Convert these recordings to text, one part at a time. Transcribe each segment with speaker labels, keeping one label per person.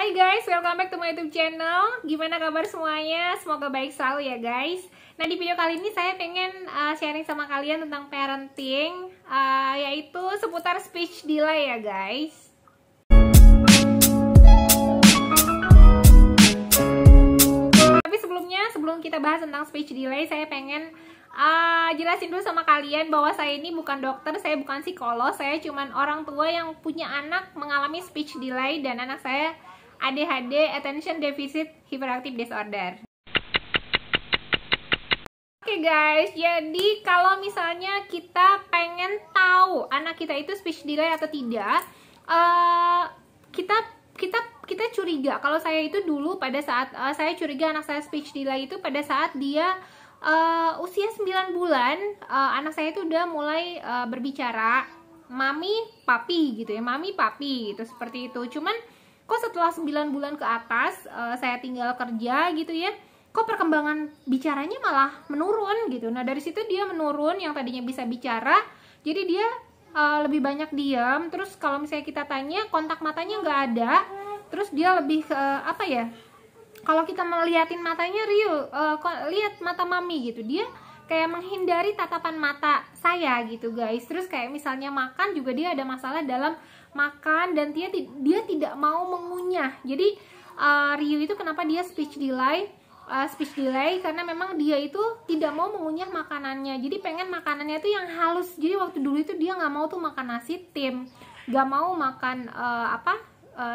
Speaker 1: Hai guys, welcome back to my YouTube channel. Gimana kabar semuanya? Semoga baik selalu ya guys. Nah, di video kali ini saya pengen sharing sama kalian tentang parenting, yaitu seputar speech delay ya guys. Tapi sebelum kita bahas tentang speech delay, saya pengen jelasin dulu sama kalian bahwa saya ini bukan dokter, saya bukan psikolog, saya cuman orang tua yang punya anak mengalami speech delay dan anak saya ADHD, Attention Deficit Hyperactive Disorder. Oke guys, jadi kalau misalnya kita pengen tahu anak kita itu speech delay atau tidak, kita curiga. Kalau saya itu dulu pada saat saya curiga anak saya speech delay itu pada saat dia usia 9 bulan, anak saya itu udah mulai berbicara mami, papi gitu ya, mami, papi gitu, seperti itu. Cuman kok setelah 9 bulan ke atas, saya tinggal kerja gitu ya, kok perkembangan bicaranya malah menurun gitu. Nah dari situ dia menurun, yang tadinya bisa bicara jadi dia lebih banyak diam. Terus kalau misalnya kita tanya, kontak matanya nggak ada. Terus dia lebih ke apa ya, kalau kita melihatin matanya, Rio, lihat mata mami gitu, dia kayak menghindari tatapan mata saya gitu guys. Terus kayak misalnya makan juga dia ada masalah dalam makan dan dia tidak mau mengunyah. Jadi Rio itu kenapa dia speech delay karena memang dia itu tidak mau mengunyah makanannya. Jadi pengen makanannya itu yang halus. Jadi waktu dulu itu dia nggak mau tuh makan nasi tim, nggak mau makan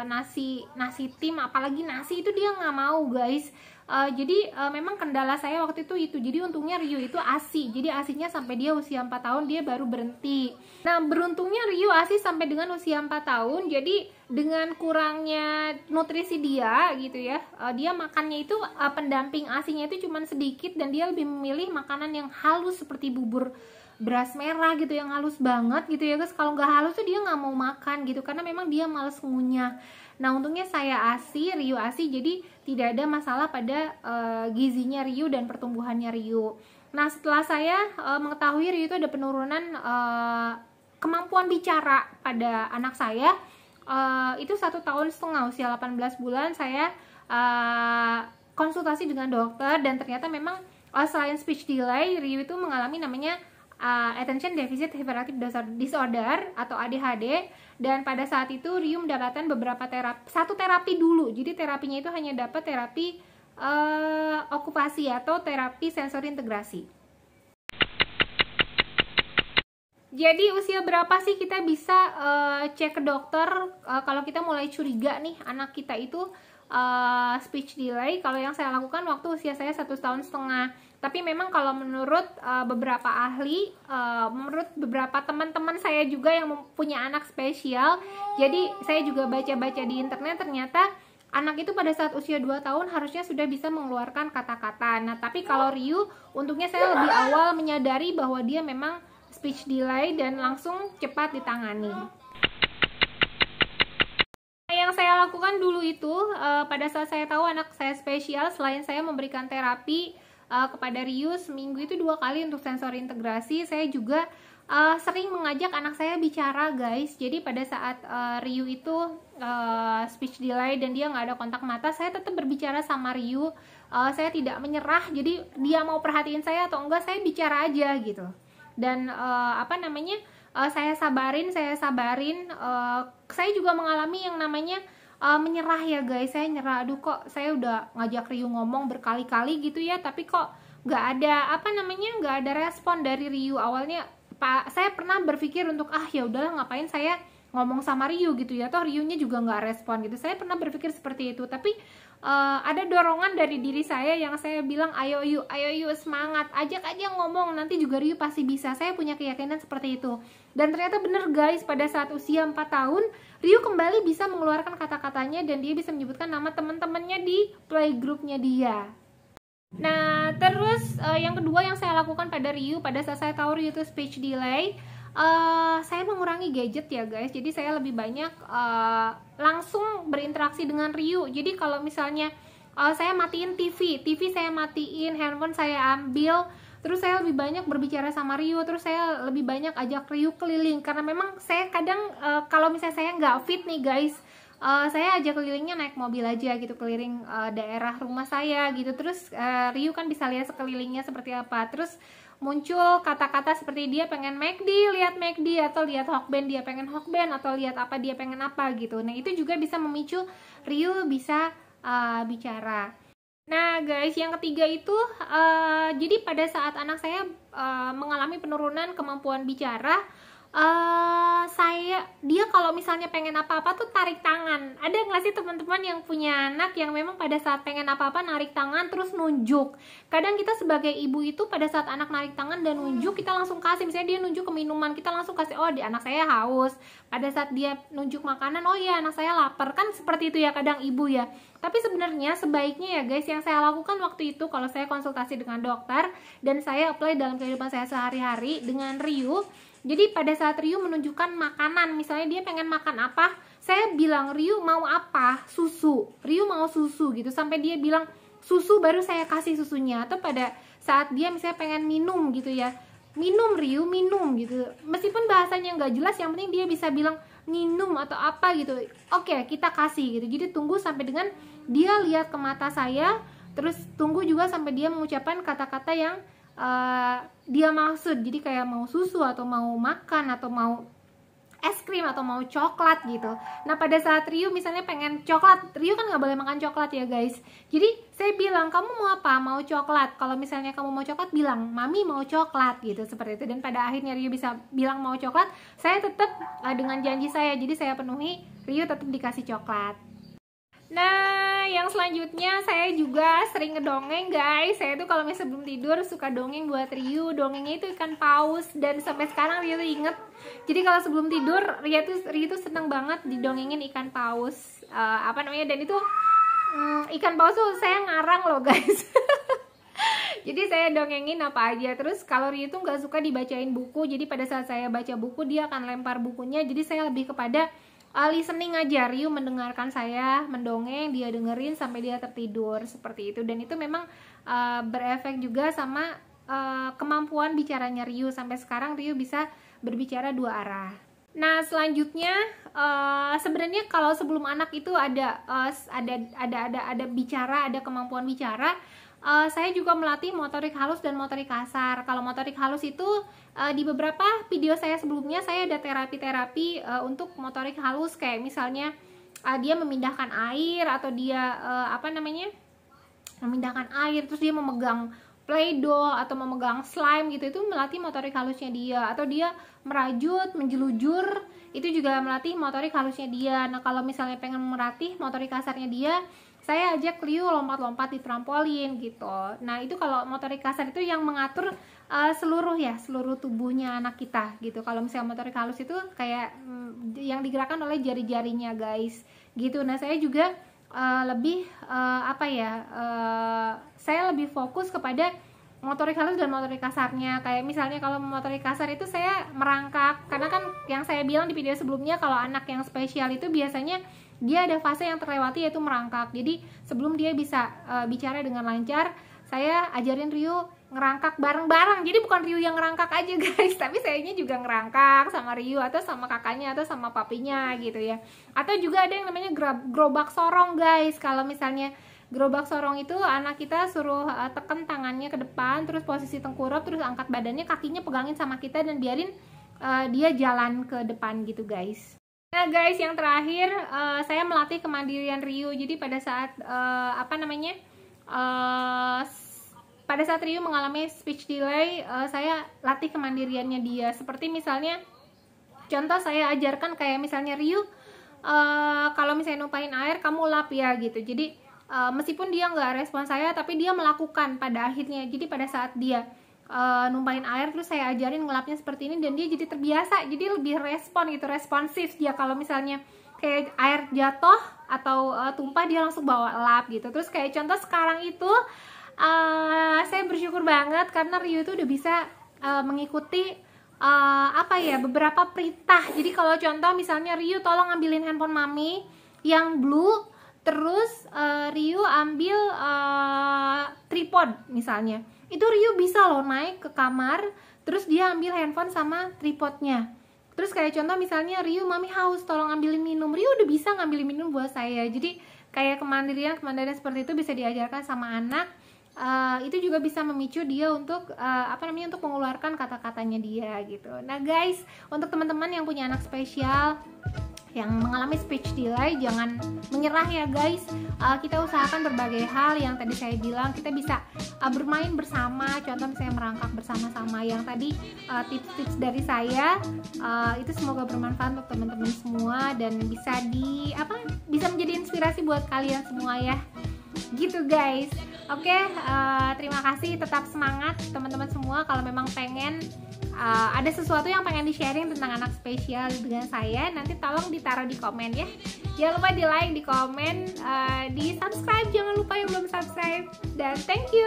Speaker 1: nasi tim, apalagi nasi itu dia nggak mau guys. Jadi memang kendala saya waktu itu. Jadi untungnya Rio itu ASI. Jadi ASInya sampai dia usia 4 tahun dia baru berhenti. Nah beruntungnya Rio ASI sampai dengan usia 4 tahun. Jadi dengan kurangnya nutrisi dia gitu ya, dia makannya itu pendamping ASInya itu cuma sedikit, dan dia lebih memilih makanan yang halus seperti bubur beras merah gitu, yang halus banget gitu ya guys. Kalau nggak halus tuh dia nggak mau makan gitu, karena memang dia males ngunyah. Nah untungnya saya ASI, Rio ASI, jadi tidak ada masalah pada gizinya Rio dan pertumbuhannya Rio. Nah setelah saya mengetahui Rio itu ada penurunan kemampuan bicara pada anak saya, itu 1,5 tahun, usia 18 bulan, saya konsultasi dengan dokter, dan ternyata memang selain speech delay, Rio itu mengalami namanya Attention Deficit Hyperactive Disorder atau ADHD. Dan pada saat itu Rio mendapatkan beberapa terapi dulu. Jadi terapinya itu hanya dapat terapi okupasi atau terapi sensori integrasi. Jadi usia berapa sih kita bisa cek ke dokter kalau kita mulai curiga nih anak kita itu speech delay? Kalau yang saya lakukan waktu usia saya 1,5 tahun. Tapi memang kalau menurut beberapa ahli, menurut beberapa teman-teman saya juga yang mempunyai anak spesial, jadi saya juga baca-baca di internet, ternyata anak itu pada saat usia 2 tahun harusnya sudah bisa mengeluarkan kata-kata. Nah tapi kalau Rio, untungnya saya lebih awal menyadari bahwa dia memang speech delay dan langsung cepat ditangani. Yang saya lakukan dulu itu, pada saat saya tahu anak saya spesial, selain saya memberikan terapi kepada Rio seminggu itu 2 kali untuk sensori integrasi, saya juga sering mengajak anak saya bicara guys. Jadi pada saat Rio itu speech delay dan dia nggak ada kontak mata, saya tetap berbicara sama Rio. Saya tidak menyerah, jadi dia mau perhatiin saya atau enggak, saya bicara aja gitu. Dan saya sabarin. Saya juga mengalami yang namanya menyerah ya guys. Saya nyerah, aduh kok saya udah ngajak Rio ngomong berkali-kali gitu ya, tapi kok nggak ada respon dari Rio. Awalnya saya pernah berpikir untuk ya udahlah, ngapain saya ngomong sama Rio gitu ya, toh Rio-nya juga nggak respon gitu. Saya pernah berpikir seperti itu, tapi ada dorongan dari diri saya yang saya bilang, ayo yuk semangat, ajak aja ngomong, nanti juga Rio pasti bisa. Saya punya keyakinan seperti itu. Dan ternyata bener guys, pada saat usia 4 tahun Rio kembali bisa mengeluarkan kata-katanya, dan dia bisa menyebutkan nama teman-temannya di playgroup-nya dia. Nah terus yang kedua yang saya lakukan pada Rio, pada saat saya tahu Rio itu speech delay, saya mengurangi gadget ya guys. Jadi saya lebih banyak langsung berinteraksi dengan Rio. Jadi kalau misalnya saya matiin TV saya matiin, handphone saya ambil, terus saya lebih banyak berbicara sama Rio, terus saya lebih banyak ajak Rio keliling. Karena memang saya kadang kalau misalnya saya nggak fit nih guys, saya ajak kelilingnya naik mobil aja gitu, keliling daerah rumah saya gitu. Terus Ryu kan bisa lihat sekelilingnya seperti apa. Terus muncul kata-kata seperti dia pengen McD, lihat McD, atau lihat Hokben dia pengen Hokben, atau lihat apa dia pengen apa gitu. Nah itu juga bisa memicu Ryu bisa bicara. Nah guys, yang ketiga itu jadi pada saat anak saya mengalami penurunan kemampuan bicara, dia kalau misalnya pengen apa-apa tuh tarik tangan. Ada nggak sih teman-teman yang punya anak yang memang pada saat pengen apa-apa narik tangan terus nunjuk? Kadang kita sebagai ibu itu pada saat anak narik tangan dan nunjuk, kita langsung kasih. Misalnya dia nunjuk ke minuman, kita langsung kasih, oh di anak saya haus. Pada saat dia nunjuk makanan, oh iya anak saya lapar. Kan seperti itu ya kadang ibu ya. Tapi sebenarnya sebaiknya ya guys, yang saya lakukan waktu itu kalau saya konsultasi dengan dokter dan saya apply dalam kehidupan saya sehari-hari dengan Ryu. Jadi pada saat Ryu menunjukkan makanan, misalnya dia pengen makan apa, saya bilang Ryu mau apa? Susu. Ryu mau susu gitu. Sampai dia bilang susu baru saya kasih susunya. Atau pada saat dia misalnya pengen minum gitu ya, minum Ryu, minum gitu. Meskipun bahasanya nggak jelas, yang penting dia bisa bilang minum atau apa gitu. Oke, kita kasih gitu. Jadi tunggu sampai dengan dia lihat ke mata saya, terus tunggu juga sampai dia mengucapkan kata-kata yang dia maksud. Jadi kayak mau susu atau mau makan atau mau es krim atau mau coklat gitu. Nah pada saat Ryu misalnya pengen coklat, Ryu kan nggak boleh makan coklat ya guys. Jadi saya bilang, kamu mau apa? Mau coklat. Kalau misalnya kamu mau coklat, bilang mami mau coklat gitu, seperti itu. Dan pada akhirnya Ryu bisa bilang mau coklat. Saya tetap dengan janji saya, jadi saya penuhi, Ryu tetap dikasih coklat. Nah, yang selanjutnya saya juga sering ngedongeng guys. Saya tuh kalau misalnya sebelum tidur suka dongeng buat Ryu. Dongengnya itu ikan paus, dan sampai sekarang Ryu tuh inget. Jadi kalau sebelum tidur Ryu tuh seneng banget didongengin ikan paus. Dan itu ikan paus tuh saya ngarang loh guys. Jadi saya dongengin apa aja. Terus kalau Ryu tuh nggak suka dibacain buku, jadi pada saat saya baca buku dia akan lempar bukunya. Jadi saya lebih kepada listening aja. Ryu mendengarkan saya mendongeng, dia dengerin sampai dia tertidur, seperti itu. Dan itu memang berefek juga sama kemampuan bicaranya Ryu. Sampai sekarang Ryu bisa berbicara dua arah. Nah selanjutnya sebenarnya kalau sebelum anak itu ada bicara, ada kemampuan bicara, saya juga melatih motorik halus dan motorik kasar. Kalau motorik halus itu di beberapa video saya sebelumnya saya ada terapi-terapi untuk motorik halus, kayak misalnya dia memindahkan air, atau dia memindahkan air, terus dia memegang Play-Doh atau memegang slime gitu, itu melatih motorik halusnya dia. Atau dia merajut, menjelujur, itu juga melatih motorik halusnya dia. Nah kalau misalnya pengen melatih motorik kasarnya dia, saya ajak Ryu lompat-lompat di trampolin gitu. Nah itu kalau motorik kasar itu yang mengatur seluruh tubuhnya anak kita gitu. Kalau misalnya motorik halus itu kayak yang digerakkan oleh jari-jarinya guys gitu. Nah saya juga saya lebih fokus kepada motorik halus dan motorik kasarnya. Kayak misalnya kalau motorik kasar itu saya merangkak, karena kan yang saya bilang di video sebelumnya, kalau anak yang spesial itu biasanya dia ada fase yang terlewati, yaitu merangkak. Jadi sebelum dia bisa bicara dengan lancar, saya ajarin Ryu ngerangkak bareng-bareng. Jadi bukan Ryu yang ngerangkak aja guys, tapi sayanya juga ngerangkak sama Ryu atau sama kakaknya atau sama papinya gitu ya. Atau juga ada yang namanya gerobak sorong guys. Kalau misalnya gerobak sorong itu anak kita suruh tekan tangannya ke depan, terus posisi tengkurap, terus angkat badannya, kakinya pegangin sama kita dan biarin dia jalan ke depan gitu guys. Nah guys, yang terakhir saya melatih kemandirian Ryu. Jadi pada saat pada saat Ryu mengalami speech delay, saya latih kemandiriannya dia. Seperti misalnya, contoh saya ajarkan kayak misalnya Ryu, kalau misalnya numpahin air, kamu lap ya gitu. Jadi meskipun dia nggak respon saya, tapi dia melakukan pada akhirnya. Jadi pada saat dia numpahin air, terus saya ajarin ngelapnya seperti ini, dan dia jadi terbiasa, jadi lebih respon gitu, responsif dia. Kalau misalnya kayak air jatuh atau tumpah, dia langsung bawa lap gitu. Terus kayak contoh sekarang itu saya bersyukur banget karena Ryu itu udah bisa mengikuti beberapa perintah. Jadi kalau contoh misalnya Ryu tolong ambilin handphone mami yang blue, terus Ryu ambil tripod misalnya, itu Ryu bisa loh naik ke kamar, terus dia ambil handphone sama tripodnya, Terus kayak contoh misalnya, Ryu mami haus, tolong ambilin minum. Ryu udah bisa ngambilin minum buat saya. Jadi kayak kemandirian seperti itu bisa diajarkan sama anak. Itu juga bisa memicu dia untuk untuk mengeluarkan kata-katanya dia gitu. Nah guys, untuk teman-teman yang punya anak spesial yang mengalami speech delay, jangan menyerah ya guys. Kita usahakan berbagai hal yang tadi saya bilang. Kita bisa bermain bersama, contoh misalnya merangkak bersama-sama. Yang tadi tips-tips dari saya itu semoga bermanfaat untuk teman-teman semua dan bisa bisa menjadi inspirasi buat kalian semua ya. Gitu guys. Oke, terima kasih, tetap semangat teman-teman semua. Kalau memang pengen ada sesuatu yang pengen di-sharing tentang anak spesial dengan saya, nanti tolong ditaruh di komen ya. Jangan lupa di like, di komen, di subscribe, jangan lupa yang belum subscribe. Dan thank you.